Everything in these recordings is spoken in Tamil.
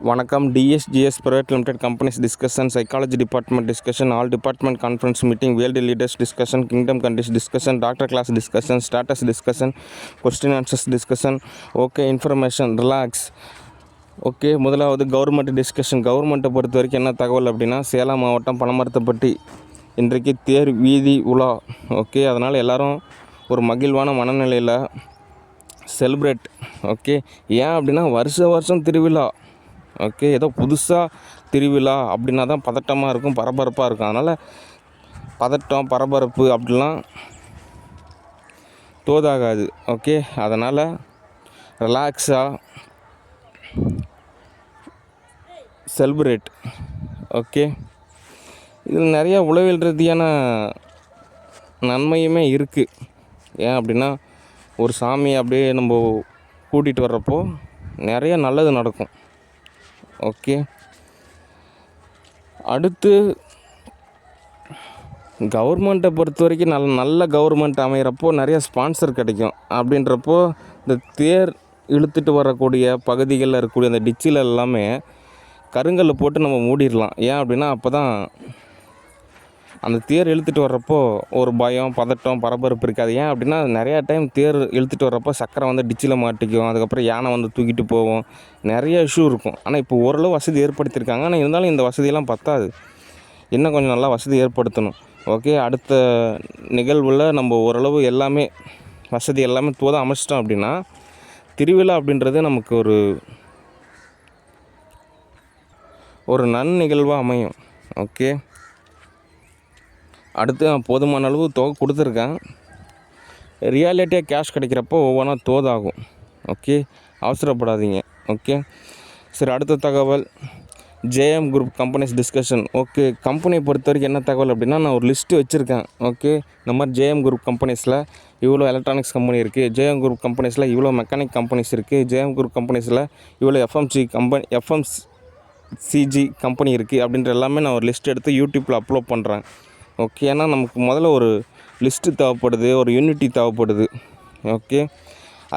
வணக்கம். TSGS private limited companies discussion, psychology department discussion, all department conference meeting, world leaders discussion, kingdom countries discussion, doctor class discussion, status discussion, question answers discussion. Okay, information, relax. Okay, முதலாவது கவர்மெண்ட் டிஸ்கஷன். கவர்மெண்ட்டை பொறுத்த வரைக்கும் என்ன தகவல் அப்படின்னா, சேலம் மாவட்டம் பனமரத்துப்பட்டி இன்றைக்கு தேர் வீதி உலா. ஓகே, அதனால் எல்லோரும் ஒரு மகிழ்வான மனநிலையில் செலிப்ரேட். ஓகே, ஏன் அப்படின்னா வருஷம் திருவிழா. ஓகே, ஏதோ புதுசாக திருவிழா அப்படின்னா தான் பதட்டமாக இருக்கும், பரபரப்பாக இருக்கும். அதனால் பதட்டம் பரபரப்பு அப்படிலாம் தோதாகாது. ஓகே, அதனால் ரிலாக்ஸாக செலிப்ரேட். ஓகே, இதில் நிறையா உளவியல் ரீதியான நன்மையுமே இருக்குது. ஏன் அப்படின்னா ஒரு சாமியை அப்படியே நம்ம கூட்டிகிட்டு வர்றப்போ நிறைய நல்லது நடக்கும். ஓகே, அடுத்து கவர்மெண்ட்டை பொறுத்த வரைக்கும் நல்ல கவர்மெண்ட் அமைகிறப்போ நிறைய ஸ்பான்சர் கிடைக்கும். அப்படின்றப்போ இந்த தேர் இழுத்துட்டு வரக்கூடிய பகுதிகளில் இருக்கக்கூடிய அந்த டிச்சில் எல்லாமே கருங்கல்லை போட்டு நம்ம மூடிடலாம். ஏன் அப்படின்னா அப்போ தான் அந்த தேர் இழுத்துட்டு வர்றப்போ ஒரு பயம், பதட்டம், பரபரப்பு இருக்காது. ஏன் அப்படின்னா நிறையா டைம் தேர் இழுத்துட்டு வர்றப்போ சக்கரை வந்து டிச்சில் மாட்டிக்கும், அதுக்கப்புறம் யானை வந்து தூக்கிட்டு போகும், நிறைய இஷ்யூ இருக்கும். ஆனால் இப்போ ஓரளவு வசதி ஏற்படுத்தியிருக்காங்க. ஆனால் இருந்தாலும் இந்த வசதியெல்லாம் பத்தாது, இன்னும் கொஞ்சம் நல்லா வசதி ஏற்படுத்தணும். ஓகே, அடுத்த நிகழ்வில் நம்ம ஓரளவு எல்லாமே வசதி எல்லாமே அமைச்சிட்டோம் அப்படின்னா திருவிழா அப்படின்றது நமக்கு ஒரு நன்னிகழ்வாக அமையும். ஓகே, அடுத்து நான் போதுமான அளவு தொகை கொடுத்துருக்கேன். ரியாலிட்டியாக கேஷ் கிடைக்கிறப்போ ஒவ்வொன்றா தோதாகும். ஓகே, அவசரப்படாதீங்க. ஓகே, சரி, அடுத்த தகவல் JM group companies discussion. Okay, கம்பெனியை பொறுத்த வரைக்கும் என்ன தகவல் அப்படின்னா, நான் ஒரு லிஸ்ட்டு வச்சுருக்கேன். ஓகே, இந்த மாதிரி ஜேஎம் குரூப் கம்பெனிஸில் இவ்வளோ எலக்ட்ரானிக்ஸ் கம்பெனி இருக்குது, ஜேஎம் குரூப் கம்பெனிஸில் இவ்வளோ மெக்கானிக் கம்பெனிஸ் இருக்குது, ஜேஎம் குரூப் கம்பெனிஸில் இவ்வளோ எஃப்எம்சிஜி கம்பெனி இருக்குது அப்படின்ற எல்லாமே நான் ஒரு லிஸ்ட் எடுத்து யூடியூப்பில் அப்லோட் பண்ணுறேன். ஓகே, ஏன்னா நமக்கு முதல்ல ஒரு லிஸ்ட்டு தேவைப்படுது, ஒரு யூனிட்டி தேவைப்படுது. ஓகே,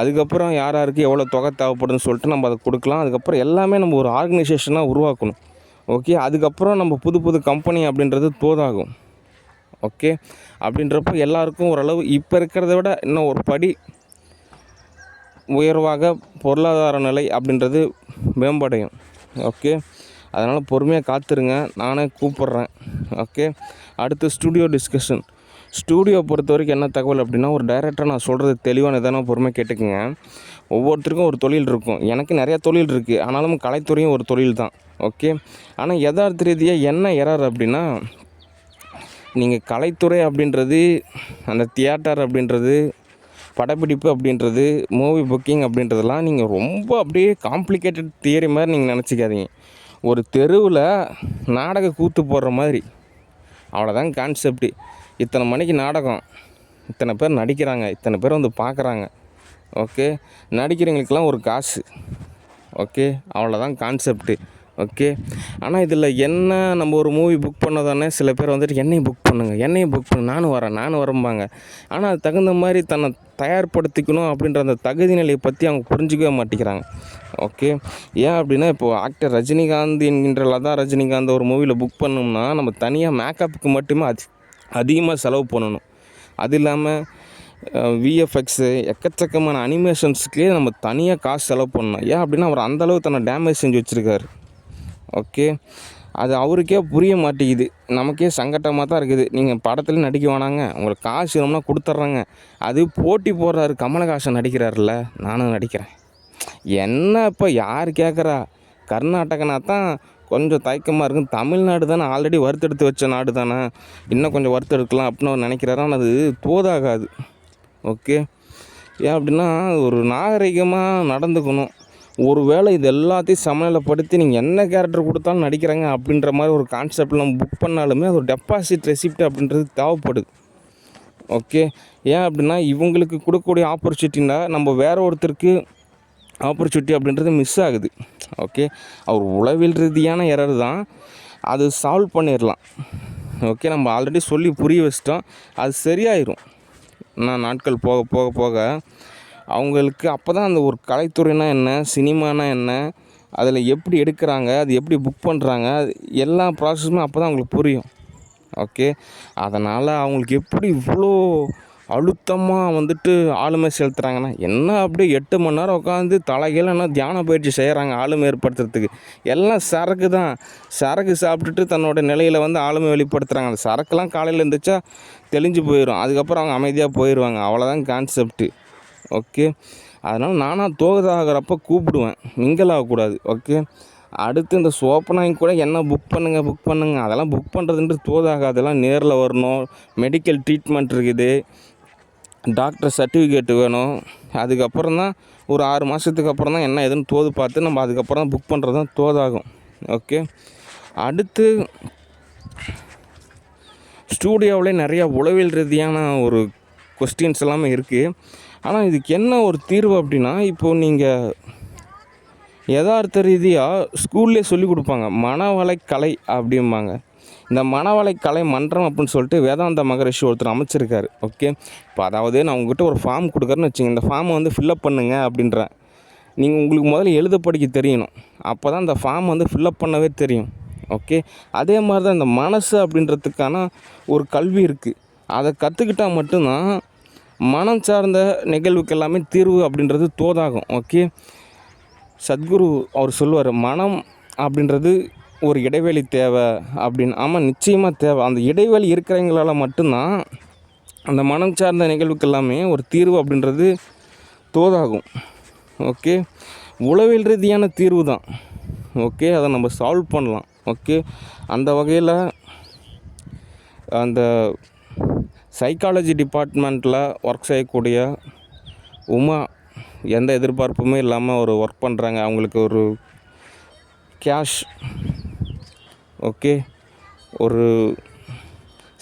அதுக்கப்புறம் யார் யாருக்கு எவ்வளோ தொகை தேவைப்படுதுன்னு சொல்லிட்டு நம்ம அதை கொடுக்கலாம். அதுக்கப்புறம் எல்லாமே நம்ம ஒரு ஆர்கனைசேஷனாக உருவாக்கணும். ஓகே, அதுக்கப்புறம் நம்ம புது கம்பெனி அப்படின்றது தோதாகும். ஓகே, அப்படின்றப்போ எல்லாருக்கும் ஓரளவு இப்போ இருக்கிறத விட இன்னும் ஒரு படி உயர்வாக பொருளாதார நிலை அப்படின்றது மேம்படையும். ஓகே, அதனால் பொறுமையாக காத்துருங்க, நானே கூப்பிட்றேன். ஓகே, அடுத்து ஸ்டூடியோ டிஸ்கஷன். ஸ்டூடியோ பொறுத்த வரைக்கும் என்ன தகவல் அப்படின்னா, ஒரு டைரக்டராக நான் சொல்கிறது தெளிவான எதனா பொறுமையாக கேட்டுக்குங்க. ஒவ்வொருத்தருக்கும் ஒரு தொழில் இருக்கும். எனக்கு நிறையா தொழில் இருக்குது, ஆனாலும் கலைத்துறையும் ஒரு தொழில் தான். ஓகே, ஆனால் யதார்த்த ரீதியாக என்ன எரர் அப்படின்னா, நீங்கள் கலைத்துறை அப்படின்றது, அந்த தியேட்டர் அப்படின்றது, படப்பிடிப்பு அப்படின்றது, மூவி புக்கிங் அப்படின்றதெல்லாம் நீங்கள் ரொம்ப அப்படியே காம்ப்ளிகேட்டட் தியரி மாதிரி நீங்கள் நினச்சிக்காதீங்க. ஒரு தெருவில் நாடக கூத்து போடுற மாதிரி, அவ்வளோதான் கான்செப்ட்டு. இத்தனை மணிக்கு நாடகம், இத்தனை பேர் நடிக்கிறாங்க, இத்தனை பேர் வந்து பார்க்குறாங்க. ஓகே, நடிக்கிறவங்களுக்கெல்லாம் ஒரு காசு. ஓகே, அவ்வளோதான் கான்செப்ட்டு. ஓகே, ஆனால் இதில் என்ன, நம்ம ஒரு மூவி புக் பண்ணதானே சில பேர் வந்துட்டு என்னையும் புக் பண்ணுங்க, நானும் வரம்பாங்க. ஆனால் அது தகுந்த மாதிரி தன்னை தயார்படுத்திக்கணும் அப்படின்ற அந்த தகுதி நிலையை பற்றி அவங்க புரிஞ்சிக்கவே மாட்டேங்கிறாங்க. ஓகே, ஏன் அப்படின்னா இப்போது ஆக்டர் ரஜினிகாந்த் என்கின்ற லதா ரஜினிகாந்த் ஒரு மூவியில் புக் பண்ணோம்னா நம்ம தனியாக மேக்கப்புக்கு மட்டுமே அதிகமாக செலவு பண்ணணும். அது இல்லாமல் விஎஃப்எக்ஸு, எக்கச்சக்கமான அனிமேஷன்ஸுக்கே நம்ம தனியாக காசு செலவு பண்ணணும். ஏன் அப்படின்னா அவர் அந்தளவு தன்னை டேமேஜ் செஞ்சு வச்சுருக்காரு. ஓகே, அது அவருக்கே புரிய மாட்டேங்குது, நமக்கே சங்கட்டமாக தான் இருக்குது. நீங்கள் படத்துலேயும் நடிக்க வேணாங்க, உங்களுக்கு காசு வேணும்னா கொடுத்துட்றாங்க. அது போட்டி போடுறாரு, கமலஹாசன் நடிக்கிறாருல்ல, நானும் நடிக்கிறேன். என்ன இப்போ யார் கேட்குறா? கர்நாடகனா தான் கொஞ்சம் தயக்கமாக இருக்கும், தமிழ்நாடு தானே ஆல்ரெடி வறுத்தெடுத்து வச்ச நாடு தானே, இன்னும் கொஞ்சம் வறுத்தெடுக்கலாம் அப்படின்னு அவர் நினைக்கிறாரு. ஆனால் அது தோதாகாது. ஓகே, ஏன் அப்படின்னா ஒரு நாகரிகமாக நடந்துக்கணும். ஒரு வேளை இது எல்லாத்தையும் சமநிலைப்படுத்தி நீங்கள் என்ன கேரக்டர் கொடுத்தாலும் நடிக்கிறாங்க அப்படின்ற மாதிரி ஒரு கான்செப்டில் நம்ம புக் பண்ணாலுமே அது ஒரு டெபாசிட் ரெசிப்ட் அப்படின்றது தேவைப்படுது. ஓகே, ஏன் அப்படின்னா இவங்களுக்கு கொடுக்கக்கூடிய ஆப்பர்ச்சுனிட்டின்னா நம்ம வேற ஒருத்தருக்கு ஆப்பர்ச்சுனிட்டி அப்படின்றது மிஸ் ஆகுது. ஓகே, அவர் உளவியல் ரீதியான எரர் தான், அது சால்வ் பண்ணிடலாம். ஓகே, நம்ம ஆல்ரெடி சொல்லி புரிய வச்சிட்டோம், அது சரியாயிரும். நான் நாட்கள் போக போக போக அவங்களுக்கு அப்போ தான் அந்த ஒரு கலைத்துறைனா என்ன, சினிமானா என்ன, அதில் எப்படி எடுக்கிறாங்க, அது எப்படி புக் பண்ணுறாங்க, எல்லா ப்ராசஸுமே அப்போ தான் அவங்களுக்கு புரியும். ஓகே. அதனால் அவங்களுக்கு எப்படி இவ்வளோ அழுத்தமாக வந்துட்டு ஆளுமை செலுத்துகிறாங்கன்னா, என்ன அப்படியே 8 மணி நேரம் உட்காந்து தலைகீழ என்ன தியான பயிற்சி செய்கிறாங்க ஆளுமை ஏற்படுத்துறதுக்கு. எல்லாம் சரக்கு தான். சரக்கு சாப்பிட்டுட்டு தன்னோட நிலையில் வந்து ஆளுமை வெளிப்படுத்துகிறாங்க. அந்த சரக்குலாம் காலையில் எழுந்திரிச்சா தெளிஞ்சு போயிடும். அதுக்கப்புறம் அவங்க அமைதியாக போயிடுவாங்க. அவ்வளோதான் கான்செப்ட்டு. ஓகே. அதனால் நானாக தோதாகிறப்ப கூப்பிடுவேன், மிங்கிள் ஆகக்கூடாது. ஓகே. அடுத்து இந்த சோப்பனாங்க கூட என்ன புக் பண்ணுங்க அதெல்லாம் புக் பண்ணுறதுன்றது தோதாகாது. அதெல்லாம் நேரில் வரணும். மெடிக்கல் ட்ரீட்மெண்ட் இருக்குது, டாக்டர் சர்டிஃபிகேட் வேணும். அதுக்கப்புறம் தான் ஒரு 6 மாதத்துக்கு அப்புறம் தான் என்ன ஏதுன்னு தோது பார்த்து நம்ம அதுக்கப்புறம் தான் புக் பண்ணுறது தான் தோதாகும். ஓகே. அடுத்து ஸ்டூடியோவிலே நிறையா உளவியல் ரீதியான ஒரு கொஸ்டின்ஸ் எல்லாமே இருக்குது. ஆனால் இதுக்கு என்ன ஒரு தீர்வு அப்படின்னா, இப்போது நீங்கள் யதார்த்த ரீதியாக ஸ்கூல்லே சொல்லிக் கொடுப்பாங்க, மனவளை கலை அப்படிம்பாங்க. இந்த மனவளை கலை மன்றம் அப்படின்னு சொல்லிட்டு வேதாந்த மகரிஷி ஒருத்தர் அமைச்சிருக்காரு. ஓகே. இப்போ அதாவது நான் உங்கள்கிட்ட ஒரு ஃபார்ம் கொடுக்குறேன்னு வச்சுங்க, இந்த ஃபார்மை வந்து ஃபில்லப் பண்ணுங்க அப்படின்றேன். நீங்கள் உங்களுக்கு முதல்ல எழுத படிக்க தெரியணும். அப்போ தான் இந்த ஃபார்ம் வந்து ஃபில்லப் பண்ணவே தெரியும். ஓகே. அதே மாதிரி தான் இந்த மனசு அப்படின்றதுக்கான ஒரு கல்வி இருக்குது. அதை கற்றுக்கிட்டால் மட்டும்தான் மனம் சார்ந்த நிகழ்வுக்கு எல்லாமே தீர்வு அப்படின்றது தோதாகும். ஓகே. சத்குரு அவர் சொல்லுவார், மனம் அப்படின்றது ஒரு இடைவெளி தேவை அப்படின்னு. ஆமாம், நிச்சயமாக தேவை. அந்த இடைவெளி இருக்கிறவங்களால மட்டும்தான் அந்த மனம் சார்ந்த நிகழ்வுக்கு எல்லாமே ஒரு தீர்வு அப்படின்றது தோதாகும். ஓகே. உளவியல் ரீதியான தீர்வு தான். ஓகே. அதை நம்ம சால்வ் பண்ணலாம். ஓகே. அந்த வகையில் அந்த சைக்காலஜி டிபார்ட்மெண்ட்டில் ஒர்க் செய்யக்கூடிய உமா எந்த எதிர்பார்ப்புமே இல்லாமல் ஒரு ஒர்க் பண்ணுறாங்க. அவங்களுக்கு ஒரு கேஷ், ஓகே, ஒரு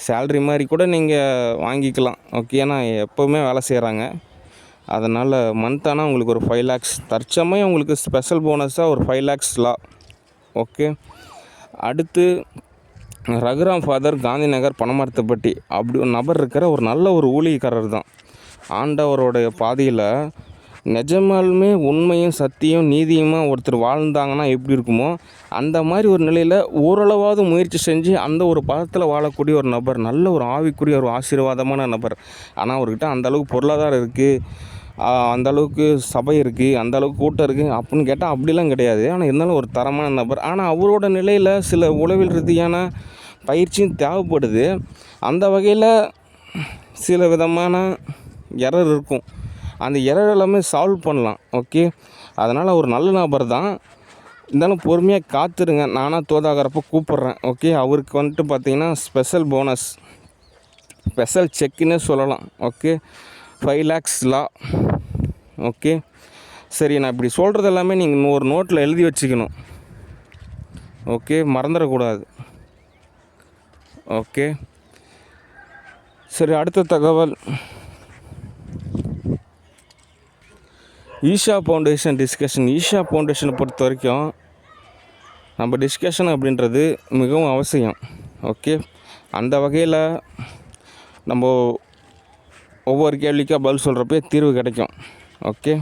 சேல்ரி மாதிரி கூட நீங்கள் வாங்கிக்கலாம். ஓகே. ஏன்னா எப்போவுமே வேலை செய்கிறாங்க. அதனால் மந்த் ஆனால் உங்களுக்கு ஒரு 5 lakhs தற்சமயம் உங்களுக்கு ஸ்பெஷல் போனஸாக ஒரு 5 lakhs லா. ஓகே. அடுத்து ரகுராம் ஃபாதர், காந்தி நகர், பனமரத்துப்பட்டி அப்படி ஒரு நபர் இருக்கிற ஒரு நல்ல ஒரு ஊழியக்காரர் தான். ஆண்டவருடைய பாதையில் நிஜமாலுமே உண்மையும் சத்தியம் நீதியுமா ஒருத்தர் வாழ்ந்தாங்கன்னா எப்படி இருக்குமோ அந்த மாதிரி ஒரு நிலையில் ஓரளவாவது முயற்சி செஞ்சு அந்த ஒரு பதத்தில் வாழக்கூடிய ஒரு நபர், நல்ல ஒரு ஆவிக்குரிய ஒரு ஆசீர்வாதமான நபர். ஆனால் அவர்கிட்ட அந்தளவுக்கு பொருளாதாரம் இருக்குது, அந்தளவுக்கு சபை இருக்குது, அந்தளவுக்கு கூட்டம் இருக்குது அப்படின்னு கேட்டால் அப்படிலாம் கிடையாது. ஆனால் இருந்தாலும் ஒரு தரமான நபர். ஆனால் அவரோட நிலையில் சில உளவியல் ரீதியான பயிற்சியும் தேவைப்படுது. அந்த வகையில் சில விதமான எரர் இருக்கும். அந்த எரர் எல்லாமே சால்வ் பண்ணலாம். ஓகே. அதனால் ஒரு நல்ல நபர் தான். இருந்தாலும் பொறுமையாக காத்துருங்க. நானாக தோதாகிறப்ப கூப்பிட்றேன். ஓகே. அவருக்கு வந்துட்டு பார்த்திங்கன்னா ஸ்பெஷல் போனஸ், ஸ்பெஷல் செக்குன்னே சொல்லலாம். ஓகே. 5 lakhs லா. ஓகே. சரி, நான் இப்படி சொல்கிறது எல்லாமே நீங்கள் ஒரு நோட்டில் எழுதி வச்சுக்கணும். ஓகே. மறந்துடக்கூடாது. ஓகே. சரி, அடுத்த தகவல், ஈஷா ஃபவுண்டேஷன் டிஸ்கஷன். ஈஷா ஃபவுண்டேஷனை பொறுத்த வரைக்கும் நம்ம டிஸ்கஷன் அப்படின்றது மிகவும் அவசியம். ஓகே. அந்த வகையில் நம்ம ஒவ்வொரு கேள்விக்காக பதில் சொல்கிறப்பே தீர்வு கிடைக்கும். ஓகே.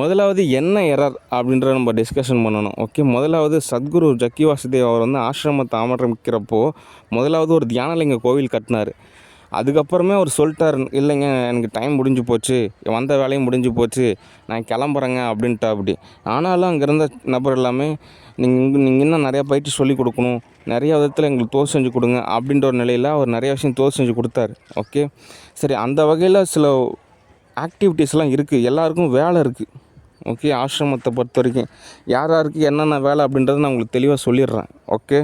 முதலாவது என்ன எரர் அப்படின்றத நம்ம டிஸ்கஷன் பண்ணணும். ஓகே. முதலாவது சத்குரு ஜக்கி வாசுதேவ் அவர் வந்து ஆசிரமத்தை ஆரம்பிக்கிறப்போ முதலாவது ஒரு தியானலிங்க கோவில் கட்டினார். அதுக்கப்புறமே அவர் சொல்லிட்டார், இல்லைங்க எனக்கு டைம் முடிஞ்சு போச்சு, வந்த வேலையும் முடிஞ்சு போச்சு, நான் கிளம்புறேங்க அப்படின்ட்டு. அப்படி ஆனாலும் அங்கே இருந்த நபர் எல்லாமே நீங்கள் இன்னும் நிறையா பயிற்சி சொல்லிக் கொடுக்கணும், நிறையா விதத்தில் எங்களுக்கு தோது செஞ்சு கொடுங்க அப்படின்ற ஒரு நிலையில் அவர் நிறையா விஷயம் தோது செஞ்சு கொடுத்தாரு. ஓகே. சரி, அந்த வகையில் சில ஆக்டிவிட்டீஸ்லாம் இருக்குது. எல்லாருக்கும் வேலை இருக்குது. ஓகே. ஆசிரமத்தை பொறுத்த வரைக்கும் யார் யாருக்கு என்னென்ன வேலை அப்படின்றத நான் உங்களுக்கு தெளிவாக சொல்லிடுறேன். ஓகே.